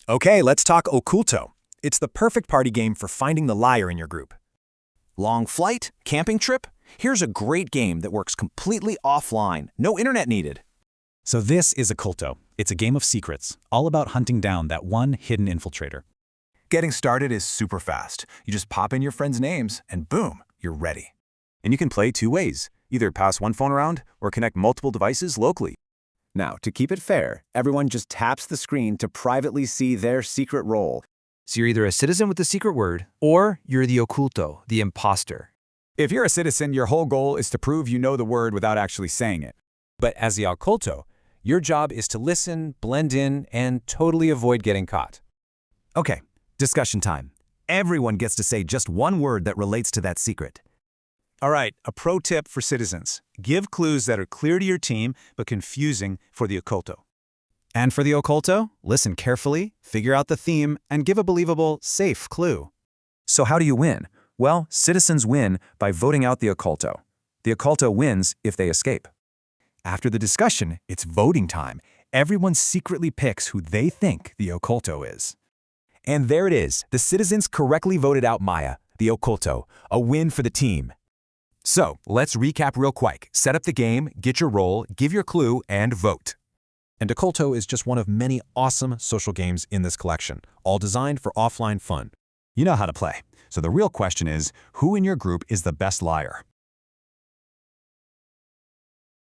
Okay, let's talk Oculto. It's the perfect party game for finding the liar in your group. Long flight? Camping trip? Here's a great game that works completely offline. No internet needed. So this is Oculto. It's a game of secrets, all about hunting down that one hidden infiltrator. Getting started is super fast. You just pop in your friends' names and boom, you're ready. And you can play two ways, either pass one phone around or connect multiple devices locally. Now, to keep it fair, everyone just taps the screen to privately see their secret role. So you're either a citizen with the secret word, or you're the Oculto, the impostor. If you're a citizen, your whole goal is to prove you know the word without actually saying it. But as the Oculto, your job is to listen, blend in, and totally avoid getting caught. Okay, discussion time. Everyone gets to say just one word that relates to that secret. All right, a pro tip for citizens. Give clues that are clear to your team, but confusing for the Oculto. And for the Oculto, listen carefully, figure out the theme, and give a believable, safe clue. So how do you win? Well, citizens win by voting out the Oculto. The Oculto wins if they escape. After the discussion, it's voting time. Everyone secretly picks who they think the Oculto is. And there it is. The citizens correctly voted out Maya, the Oculto, a win for the team. So, let's recap real quick. Set up the game, get your role, give your clue, and vote. And Oculto is just one of many awesome social games in this collection, all designed for offline fun. You know how to play. So the real question is, who in your group is the best liar?